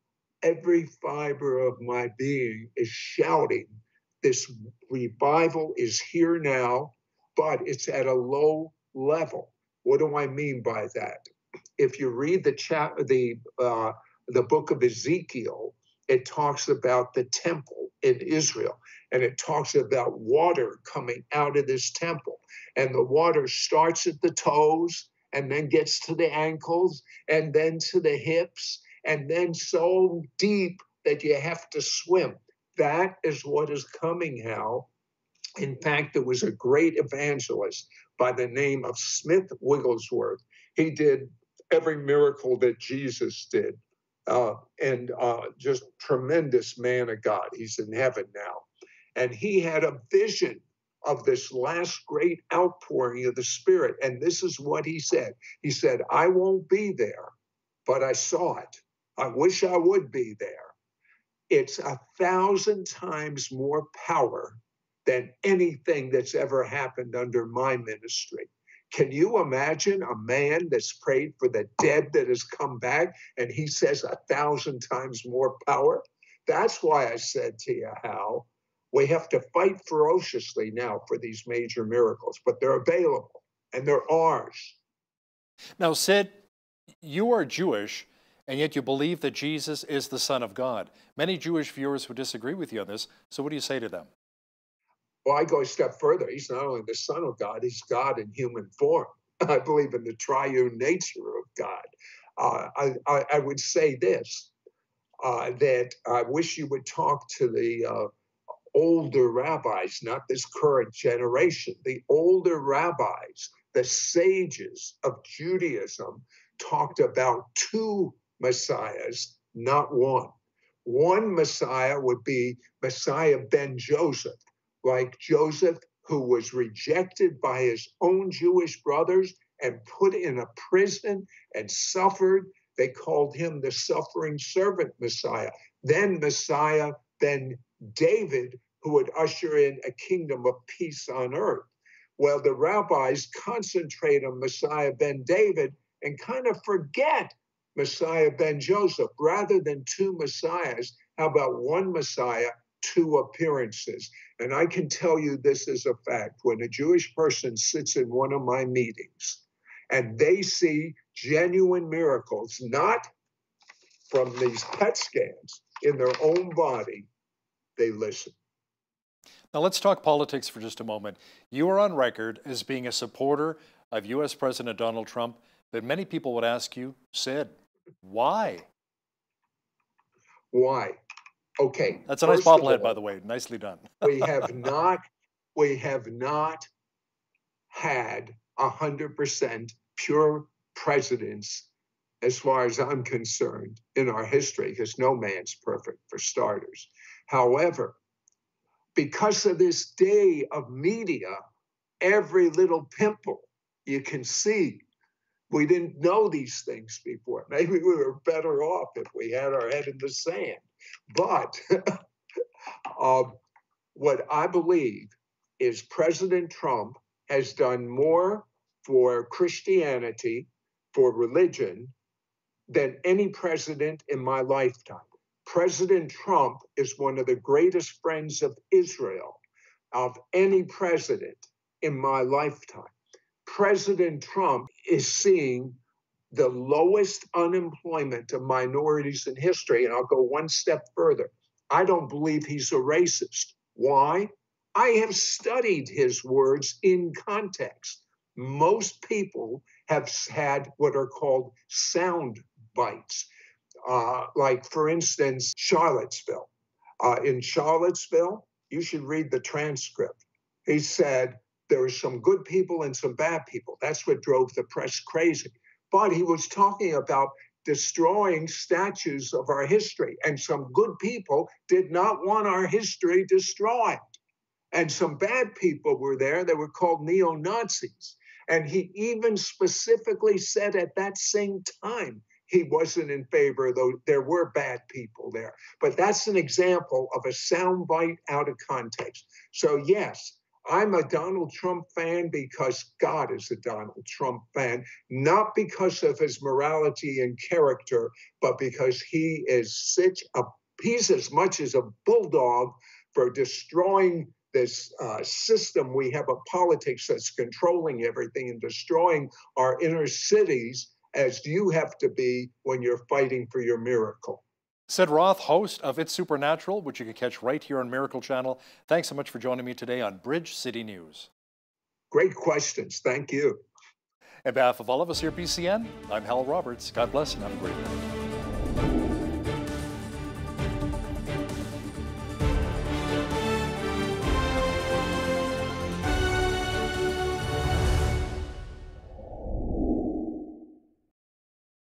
every fiber of my being is shouting, this revival is here now, but it's at a low level. What do I mean by that? If you read the book of Ezekiel, it talks about the temple in Israel, and it talks about water coming out of this temple. And the water starts at the toes and then gets to the ankles and then to the hips and then so deep that you have to swim. That is what is coming, Hal. In fact, there was a great evangelist by the name of Smith Wigglesworth. He did every miracle that Jesus did. And just tremendous man of God. He's in heaven now. And he had a vision of this last great outpouring of the Spirit. And this is what he said. He said, I won't be there, but I saw it. I wish I would be there. It's 1,000 times more power than anything that's ever happened under my ministry. Can you imagine a man that's prayed for the dead that has come back, and he says 1,000 times more power? That's why I said to you, Hal, we have to fight ferociously now for these major miracles, but they're available, and they're ours. Now, Sid, you are Jewish, and yet you believe that Jesus is the Son of God. Many Jewish viewers would disagree with you on this, so what do you say to them? Well, I go a step further. He's not only the Son of God, he's God in human form. I believe in the triune nature of God. I would say this, that I wish you would talk to the older rabbis, not this current generation. The older rabbis, the sages of Judaism, talked about two messiahs, not one. One messiah would be Messiah ben Joseph, like Joseph, who was rejected by his own Jewish brothers and put in a prison and suffered. They called him the suffering servant Messiah. Then Messiah ben David, who would usher in a kingdom of peace on earth. Well, the rabbis concentrate on Messiah ben David and kind of forget Messiah ben Joseph. Rather than two messiahs, how about one Messiah, two appearances? And I can tell you this is a fact. When a Jewish person sits in one of my meetings and they see genuine miracles, not from these PET scans, in their own body, they listen. Now let's talk politics for just a moment. You are on record as being a supporter of U.S. President Donald Trump, but many people would ask you, Sid, why? Why? Okay. That's a nice bobblehead, by the way. Nicely done. we have not had 100% pure presidents, as far as I'm concerned, in our history, because no man's perfect, for starters. However, because of this day of media, every little pimple you can see We didn't know these things before. Maybe we were better off if we had our head in the sand. But what I believe is President Trump has done more for Christianity, for religion, than any president in my lifetime. President Trump is one of the greatest friends of Israel of any president in my lifetime. President Trump is seeing the lowest unemployment of minorities in history. And I'll go one step further. I don't believe he's a racist. Why? I have studied his words in context. Most people have had what are called sound bites. Like, for instance, Charlottesville. In Charlottesville, you should read the transcript. He said there were some good people and some bad people. That's what drove the press crazy. But he was talking about destroying statues of our history. And some good people did not want our history destroyed. And some bad people were there. They were called neo-Nazis. And he even specifically said at that same time, he wasn't in favor, though there were bad people there. But that's an example of a soundbite out of context. So yes, I'm a Donald Trump fan because God is a Donald Trump fan, not because of his morality and character, but because he is he's as much as a bulldog for destroying this system we have of politics that's controlling everything and destroying our inner cities as you have to be when you're fighting for your miracle. Sid Roth, host of It's Supernatural, which you can catch right here on Miracle Channel. Thanks so much for joining me today on Bridge City News. Great questions. Thank you. On behalf of all of us here at BCN, I'm Hal Roberts. God bless and have a great night.